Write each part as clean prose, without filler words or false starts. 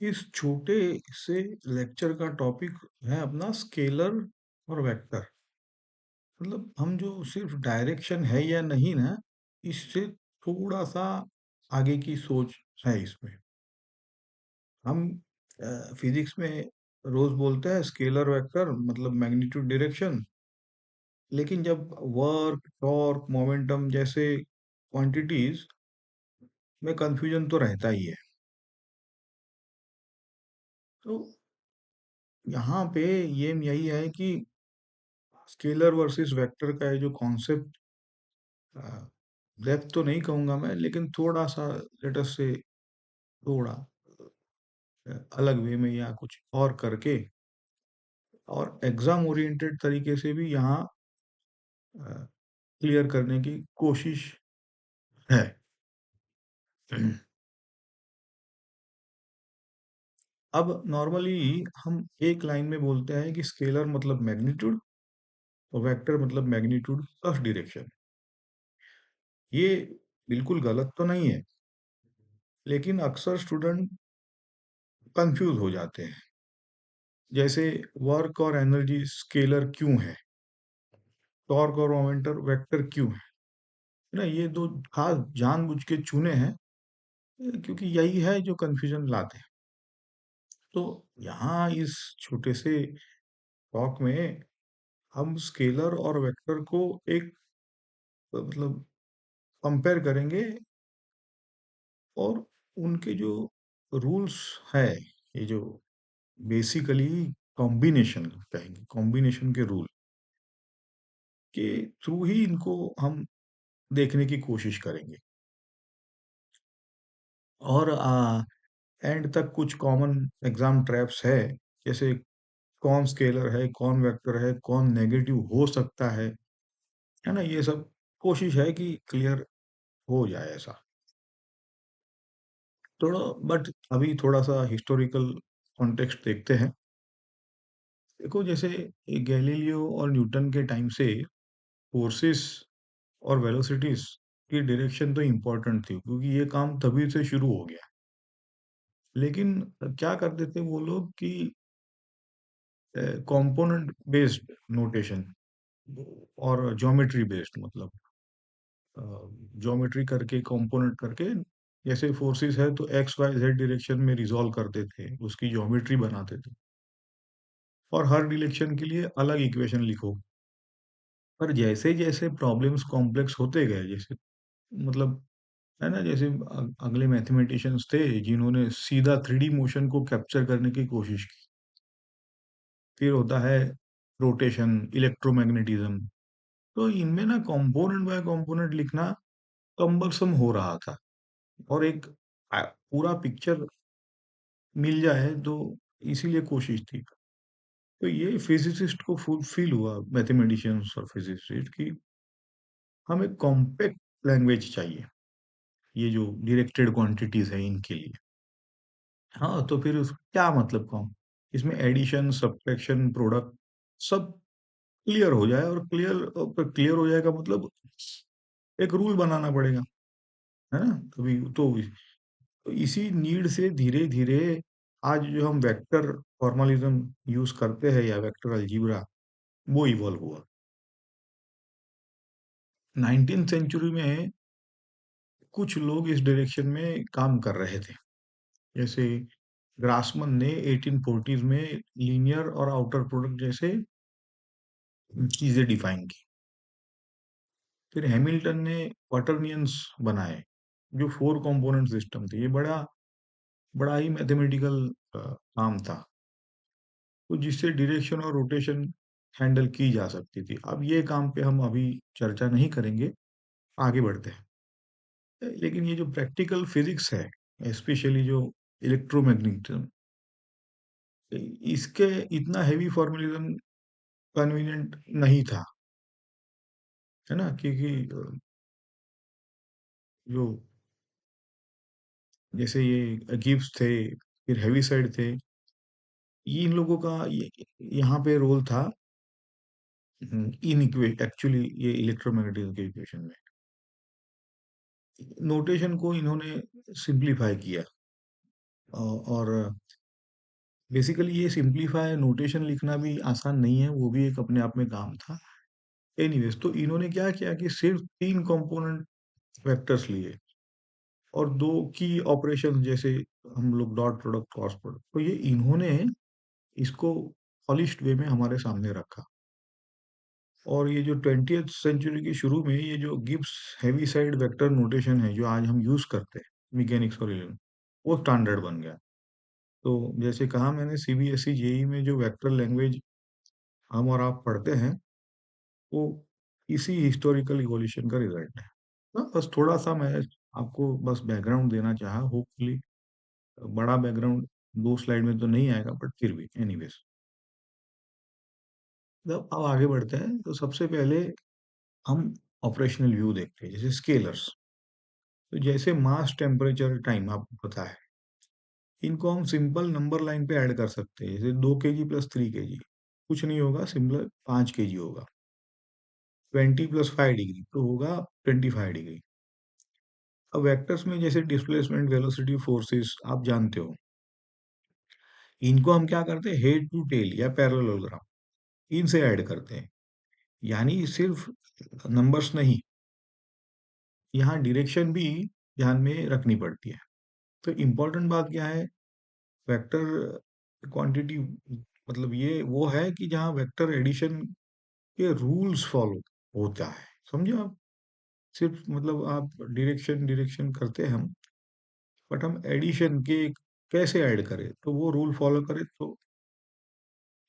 इस छोटे से लेक्चर का टॉपिक है अपना स्केलर और वेक्टर। मतलब हम जो सिर्फ डायरेक्शन है या नहीं ना, इससे थोड़ा सा आगे की सोच है इसमें। हम फिजिक्स में रोज बोलते हैं स्केलर वेक्टर मतलब मैग्नीट्यूड डायरेक्शन, लेकिन जब वर्क टॉर्क मोमेंटम जैसे क्वांटिटीज में कंफ्यूजन तो रहता ही है। तो यहाँ पे ये यही है कि स्केलर वर्सेस वेक्टर का ये जो कॉन्सेप्ट, डेप्थ तो नहीं कहूंगा मैं, लेकिन थोड़ा सा लेट अस से थोड़ा अलग वे में या कुछ और करके और एग्जाम ओरिएंटेड तरीके से भी यहाँ क्लियर करने की कोशिश है। अब नॉर्मली हम एक लाइन में बोलते हैं कि स्केलर मतलब मैग्नीट्यूड और वेक्टर मतलब मैग्नीट्यूड ऑफ डायरेक्शन। ये बिल्कुल गलत तो नहीं है, लेकिन अक्सर स्टूडेंट कंफ्यूज हो जाते हैं। जैसे वर्क और एनर्जी स्केलर क्यों है, टॉर्क और मोमेंटम वेक्टर क्यों है ना। ये दो खास जानबूझ के चुने हैं, क्योंकि यही है जो कंफ्यूजन लाते हैं। तो यहाँ इस छोटे से टॉक में हम स्केलर और वेक्टर को एक मतलब कंपेयर करेंगे और उनके जो रूल्स है, ये जो बेसिकली कॉम्बिनेशन कहेंगे, कॉम्बिनेशन के रूल के थ्रू ही इनको हम देखने की कोशिश करेंगे। और एंड तक कुछ कॉमन एग्जाम ट्रैप्स है, जैसे कौन स्केलर है, कौन वेक्टर है, कौन नेगेटिव हो सकता है ना। ये सब कोशिश है कि क्लियर हो जाए ऐसा। थोड़ा बट अभी थोड़ा सा हिस्टोरिकल कॉन्टेक्स्ट देखते हैं। देखो, जैसे गैलीलियो और न्यूटन के टाइम से फोर्सेस और वेलोसिटीज की डायरेक्शन तो इम्पोर्टेंट थी, क्योंकि ये काम तभी से शुरू हो गया। लेकिन क्या करते थे वो लोग कि कंपोनेंट बेस्ड नोटेशन और ज्योमेट्री बेस्ड मतलब ज्योमेट्री करके कंपोनेंट करके, जैसे फोर्सेस है तो एक्स वाई जेड डायरेक्शन में रिजॉल्व करते थे, उसकी ज्योमेट्री बनाते थे और हर डायरेक्शन के लिए अलग इक्वेशन लिखो। पर जैसे जैसे प्रॉब्लम्स कॉम्प्लेक्स होते गए, जैसे मतलब है ना, जैसे अगले मैथमेटिशियंस थे जिन्होंने सीधा थ्री डी मोशन को कैप्चर करने की कोशिश की। फिर होता है रोटेशन, इलेक्ट्रोमैग्नेटिज्म। तो इनमें ना कंपोनेंट बाय कंपोनेंट लिखना कम्बरसम हो रहा था, और एक पूरा पिक्चर मिल जाए तो इसीलिए कोशिश थी। तो ये फिजिसिस्ट को फील हुआ, मैथमेटिशियंस और फिजिसिस्ट की, हमें कॉम्पैक्ट लैंग्वेज चाहिए ये जो डायरेक्टेड क्वांटिटीज है इनके लिए। हाँ, तो फिर क्या मतलब कौन, इसमें एडिशन सब्ट्रैक्शन प्रोडक्ट सब क्लियर हो जाए, और क्लियर हो जाएगा मतलब एक रूल बनाना पड़ेगा, है ना। तो इसी नीड से धीरे धीरे आज जो हम वेक्टर फॉर्मलिज्म यूज करते हैं या वेक्टर अलजीब्रा, वो इवॉल्व हुआ 19th सेंचुरी में। कुछ लोग इस डायरेक्शन में काम कर रहे थे, जैसे ग्रासमन ने 1840s में लीनियर और आउटर प्रोडक्ट जैसे चीजें डिफाइन की। फिर हैमिल्टन ने क्वार्टरनियंस बनाए, जो फोर कंपोनेंट सिस्टम थे। ये बड़ा बड़ा ही मैथमेटिकल काम था, तो जिससे डायरेक्शन और रोटेशन हैंडल की जा सकती थी। अब ये काम पे हम अभी चर्चा नहीं करेंगे, आगे बढ़ते हैं। लेकिन ये जो प्रैक्टिकल फिजिक्स है, स्पेशली जो इलेक्ट्रोमैग्नेटिज्म, इसके इतना हैवी फॉर्मुलिज्म कन्वीनियंट नहीं था, है ना। क्योंकि जो जैसे ये गिब्स थे, फिर हेविसाइड थे, ये इन लोगों का यहाँ पे रोल था इन एक्चुअली ये इलेक्ट्रोमैग्नेटिज्म के इक्वेशन में नोटेशन को इन्होंने सिंप्लीफाई किया। और बेसिकली ये सिंप्लीफाई नोटेशन लिखना भी आसान नहीं है, वो भी एक अपने आप में काम था। एनीवेज, तो इन्होंने क्या किया कि सिर्फ 3 कंपोनेंट वेक्टर्स लिए और 2 की ऑपरेशन, जैसे हम लोग डॉट प्रोडक्ट, क्रॉस प्रोडक्ट, तो ये इन्होंने इसको पॉलिश्ड वे में हमारे सामने रखा। और ये जो 20th सेंचुरी के शुरू में ये जो गिब्स हेवीसाइड वेक्टर नोटेशन है, जो आज हम यूज़ करते हैं मैकेनिक्स और इलेक्ट्रॉनिक्स, वो स्टैंडर्ड बन गया। तो जैसे कहा मैंने, सीबीएसई जेईई में जो वेक्टर लैंग्वेज हम और आप पढ़ते हैं, वो इसी हिस्टोरिकल इवोल्यूशन का रिजल्ट है। बस थोड़ा सा मैं आपको बस बैकग्राउंड देना चाहा, होपफुली बड़ा बैकग्राउंड 2 स्लाइड में तो नहीं आएगा, बट फिर भी एनीवेज। अब आगे बढ़ते हैं, तो सबसे पहले हम ऑपरेशनल व्यू देखते हैं, जैसे स्केलर्स। तो जैसे मास, टेम्परेचर, टाइम आपको पता है, इनको हम सिंपल नंबर लाइन पे ऐड कर सकते हैं, जैसे 2 केजी प्लस 3 केजी, कुछ नहीं होगा, सिंपल 5 केजी होगा। 20 प्लस 5 डिग्री तो होगा 25 डिग्री। अब वेक्टर्स में जैसे डिस्प्लेसमेंट, वेलोसिटी, फोर्सेस आप जानते हो, इनको हम क्या करते हैं, हेड टू टेल या पैरेललोग्राम, इनसे ऐड करते हैं। यानी सिर्फ नंबर्स नहीं, यहाँ डायरेक्शन भी ध्यान में रखनी पड़ती है। तो इम्पोर्टेंट बात क्या है, वेक्टर क्वांटिटी मतलब ये वो है कि जहाँ वेक्टर एडिशन के रूल्स फॉलो होता है, समझे आप? सिर्फ मतलब आप डायरेक्शन डायरेक्शन करते हैं हम, बट हम एडिशन के कैसे ऐड करें, तो वो रूल फॉलो करें, तो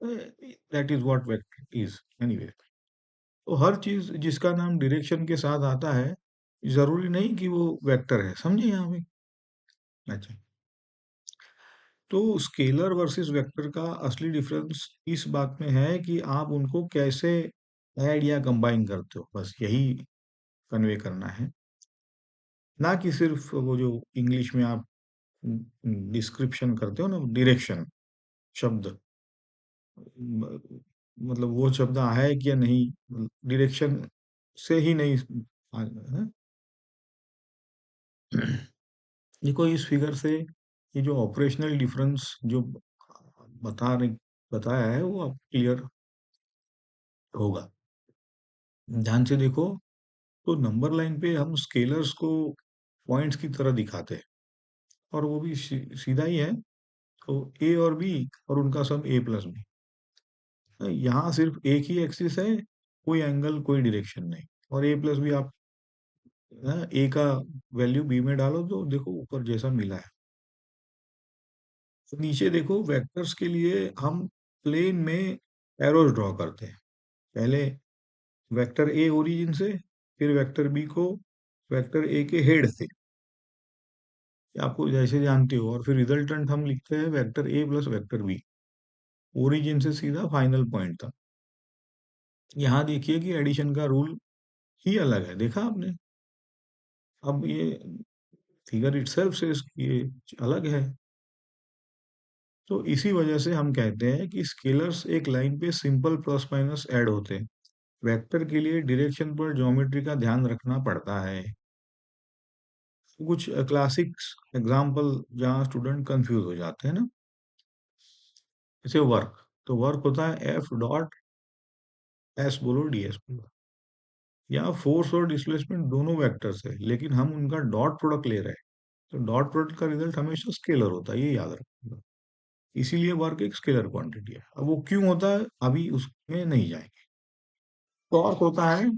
that is what vector is anyway. तो हर चीज जिसका नाम डायरेक्शन के साथ आता है, जरूरी नहीं कि वो वेक्टर है, समझे यहाँ पे? अच्छा, तो स्केलर वर्सेस वेक्टर का असली डिफरेंस इस बात में है कि आप उनको कैसे ऐड या कंबाइन करते हो, बस यही कन्वे करना है। ना कि सिर्फ वो जो इंग्लिश में आप डिस्क्रिप्शन करते हो ना, डायरेक्शन शब्द, म- मतलब वो शब्द आया है कि या नहीं, डायरेक्शन से ही नहीं है? देखो इस फिगर से ये जो ऑपरेशनल डिफरेंस जो बता रही बताया है, वो आप क्लियर होगा। ध्यान से देखो, तो नंबर लाइन पे हम स्केलर्स को पॉइंट्स की तरह दिखाते हैं, और वो भी सीधा ही है। तो ए और बी, और उनका सम ए प्लस बी। यहाँ सिर्फ एक ही एक्सिस है, कोई एंगल, कोई डायरेक्शन नहीं। और ए प्लस बी आप ए का वैल्यू बी में डालो, तो देखो ऊपर जैसा मिला है। तो नीचे देखो, वेक्टर्स के लिए हम प्लेन में एरोज ड्रॉ करते हैं। पहले वेक्टर ए ओरिजिन से, फिर वेक्टर बी को वेक्टर ए के हेड से, आपको जैसे जानते हो, और फिर रिजल्टेंट हम लिखते हैं vector A plus vector B, origin से सीधा फाइनल पॉइंट तक। यहाँ देखिए कि एडिशन का रूल ही अलग है, देखा आपने? अब ये फिगर इटसेल्फ से ये अलग है। तो इसी वजह से हम कहते हैं कि स्केलर्स एक लाइन पे सिंपल प्लस माइनस ऐड होते हैं। वेक्टर के लिए डायरेक्शन पर ज्योमेट्री का ध्यान रखना पड़ता है। कुछ क्लासिक्स एग्जाम्पल जहाँ स्टूडेंट कंफ्यूज हो जाते हैं ना, जैसे वर्क। तो वर्क होता है एफ डॉट एस बोलो डी एस बोलो। यहाँ फोर्स और डिस्प्लेसमेंट दोनों वेक्टर्स है, लेकिन हम उनका डॉट प्रोडक्ट ले रहे हैं। तो डॉट प्रोडक्ट का रिजल्ट हमेशा स्केलर होता है, ये याद रखिएगा। इसीलिए वर्क एक स्केलर क्वांटिटी है। अब वो क्यों होता है, अभी उसमें नहीं जाएंगे। टॉर्क होता है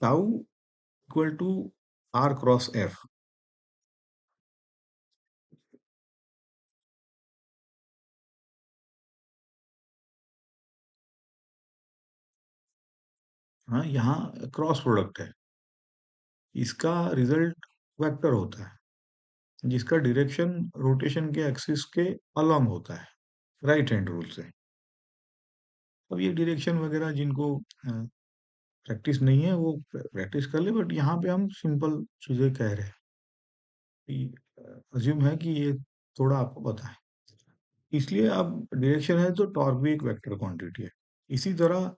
tau equal to R cross F. हाँ, यहाँ क्रॉस प्रोडक्ट है, इसका रिजल्ट वेक्टर होता है, जिसका डायरेक्शन रोटेशन के एक्सिस के अलोंग होता है, राइट हैंड रूल से। अब ये डायरेक्शन वगैरह जिनको प्रैक्टिस नहीं है, वो प्रैक्टिस कर ले, बट यहाँ पे हम सिंपल चीजें कह रहे हैं कि अज्यूम है कि ये थोड़ा आपको पता है। इसलिए अब डायरेक्शन है तो टॉर्क भी एक वेक्टर क्वांटिटी है। इसी तरह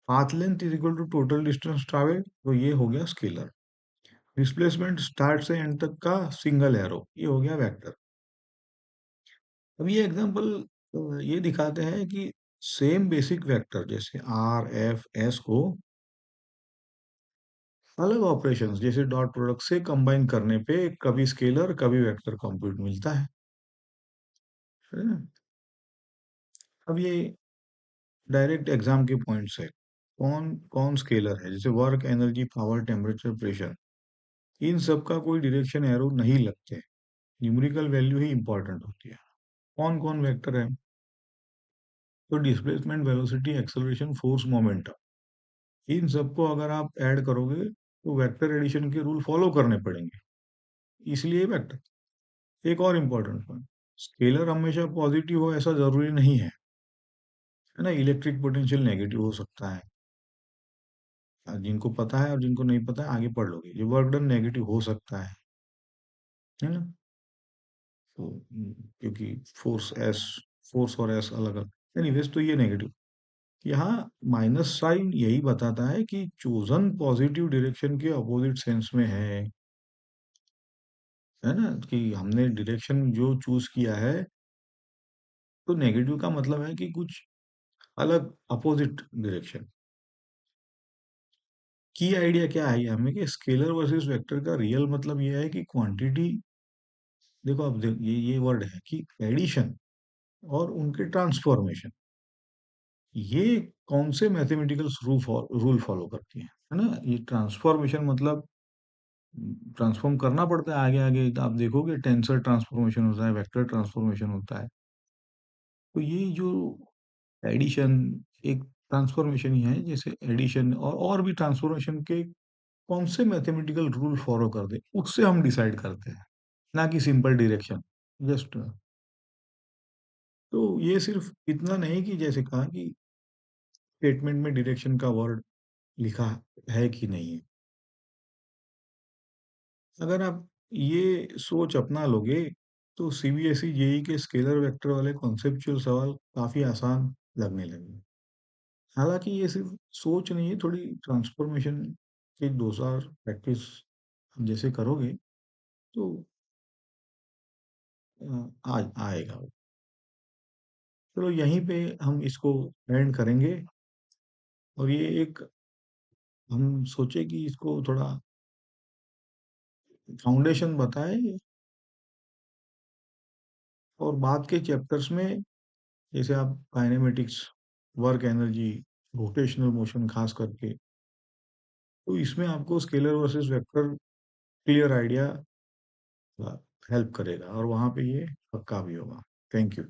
path length is equal to total distance travel, तो ये हो गया स्केलर। डिस्प्लेसमेंट स्टार्ट से एंड तक का सिंगल एरो, ये हो गया वेक्टर। अब ये एग्जांपल ये दिखाते हैं कि सेम बेसिक वेक्टर जैसे आर एफ एस को अलग ऑपरेशंस जैसे डॉट प्रोडक्ट से कंबाइन करने पे कभी स्केलर कभी वेक्टर कंप्यूट मिलता है ना? अब ये डायरेक्ट एग्जाम के पॉइंट्स है। कौन कौन स्केलर है, जैसे work, energy, power, temperature, pressure, इन सब का कोई डायरेक्शन एरो नहीं लगते, न्यूमेरिकल वैल्यू ही इंपॉर्टेंट होती है। कौन कौन वेक्टर है, तो displacement, velocity, acceleration, force, momentum, इन सबको अगर आप ऐड करोगे तो वेक्टर एडिशन के रूल फॉलो करने पड़ेंगे, इसलिए वेक्टर। एक और इम्पोर्टेंट पॉइंट, स्केलर हमेशा पॉजिटिव हो ऐसा जरूरी नहीं है ना, इलेक्ट्रिक पोटेंशियल नेगेटिव हो सकता है। जिनको पता है और जिनको नहीं पता है आगे पढ़ लोगे, ये वर्क डन नेगेटिव हो सकता है ना? तो क्योंकि फोर्स एस, फोर्स और एस अलग अलग, एनीवेज तो ये नेगेटिव। यहाँ माइनस साइन यही बताता है कि चोजन पॉजिटिव डायरेक्शन के अपोजिट सेंस में है ना, कि हमने डायरेक्शन जो चूज किया है, तो नेगेटिव का मतलब है कि कुछ अलग अपोजिट डायरेक्शन। की आइडिया क्या है हमें कि स्केलर वर्सेस वेक्टर का रियल मतलब ये है कि क्वांटिटी, देखो अब ये वर्ड है कि एडिशन और उनके ट्रांसफॉर्मेशन, ये कौन से मैथमेटिकल रूल फॉलो करती है ना? ये ट्रांसफॉर्मेशन मतलब ट्रांसफॉर्म करना पड़ता है आगे आगे, तो आप देखोगे टेंसर ट्रांसफॉर्मेशन होता है, वेक्टर ट्रांसफॉर्मेशन होता है। तो ये जो एडिशन एक ट्रांसफॉर्मेशन ही है, जैसे एडिशन और भी ट्रांसफॉर्मेशन के कौन से मैथमेटिकल रूल फॉलो कर दे उससे हम डिसाइड करते हैं, ना कि सिंपल डायरेक्शन। जस्ट तो ये सिर्फ इतना नहीं कि जैसे कहा कि स्टेटमेंट में डायरेक्शन का वर्ड लिखा है कि नहीं है। अगर आप ये सोच अपना लोगे तो सीबीएसई जेई के स्केलर वेक्टर वाले कॉन्सेप्चुअल सवाल काफी आसान लगने लगे। हालांकि ये सिर्फ सोच नहीं है, थोड़ी ट्रांसफॉर्मेशन के दो चार प्रैक्टिस जैसे करोगे तो आएगा वो। चलो यहीं पे हम इसको एंड करेंगे, और ये एक हम सोचे कि इसको थोड़ा फाउंडेशन बताए, और बाद के चैप्टर्स में जैसे आप kinematics, work energy, rotational motion खास करके, तो इसमें आपको scalar versus vector clear idea help करेगा, और वहां पे ये पक्का भी होगा। Thank you.